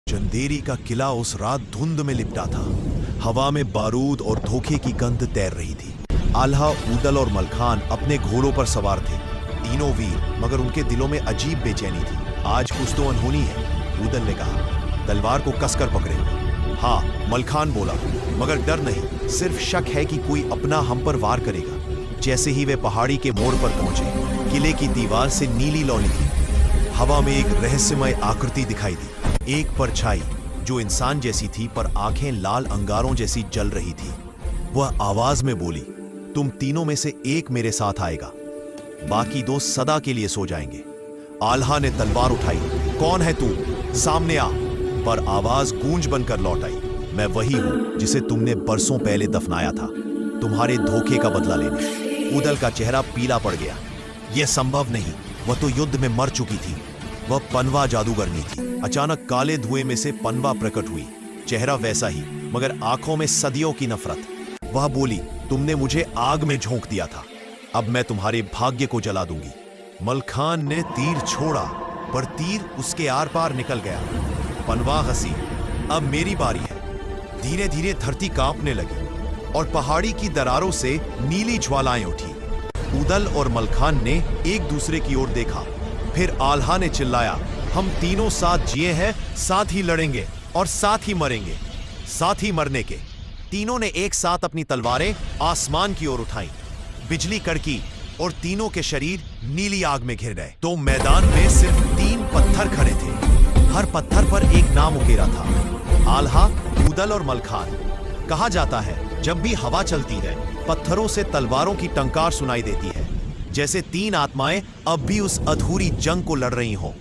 चंदेरी का किला उस रात धुंध में लिपटा था। हवा में बारूद और धोखे की गंध तैर रही थी। आल्हा, ऊदल और मलखान अपने घोड़ों पर सवार थे, तीनों वीर, मगर उनके दिलों में अजीब बेचैनी थी। आज कुछ तो अनहोनी है, ऊदल ने कहा। तलवार को कसकर पकड़े। हाँ, मलखान बोला, मगर डर नहीं, सिर्फ शक है कि कोई अपना हम पर वार करेगा। जैसे ही वे पहाड़ी के मोड़ पर पहुंचे, किले की दीवार से नीली लौ निकली। हवा में एक रहस्यमय आकृति दिखाई दी, एक परछाई जो इंसान जैसी थी पर आंखें लाल अंगारों जैसी जल रही थी। वह आवाज में बोली, तुम तीनों में से एक मेरे साथ आएगा, बाकी दो सदा के लिए सो जाएंगे। आल्हा ने तलवार उठाई। कौन है तू? सामने आ। पर आवाज गूंज बनकर लौट आई। मैं वही हूं जिसे तुमने बरसों पहले दफनाया था, तुम्हारे धोखे का बदला लेने। ऊदल का चेहरा पीला पड़ गया। यह संभव नहीं, वह तो युद्ध में मर चुकी थी। वह पनवा जादूगरनी थी। अचानक काले धुएं में से पनवा प्रकट हुई, चेहरा वैसा ही, मगर आंखों में सदियों की नफरत। वह बोली, तुमने मुझे आग में झोंक दिया था, अब मैं तुम्हारे भाग्य को जला दूंगी। मलखान ने तीर छोड़ा, पर तीर उसके आर पार निकल गया। पनवा हंसी, अब मेरी बारी है। धीरे धीरे धरती कांपने लगी और पहाड़ी की दरारों से नीली ज्वालाएं उठी। ऊदल और मलखान ने एक दूसरे की ओर देखा। फिर आल्हा ने चिल्लाया, हम तीनों साथ जिए हैं, साथ ही लड़ेंगे और साथ ही मरेंगे, साथ ही मरने के। तीनों ने एक साथ अपनी तलवारें आसमान की ओर उठाई। बिजली कड़की और तीनों के शरीर नीली आग में घिर गए। तो मैदान में सिर्फ 3 पत्थर खड़े थे। हर पत्थर पर एक नाम उकेरा था, आल्हा, ऊदल और मलखान। कहा जाता है, जब भी हवा चलती है, पत्थरों से तलवारों की टंकार सुनाई देती है, जैसे 3 आत्माएं अब भी उस अधूरी जंग को लड़ रही हों।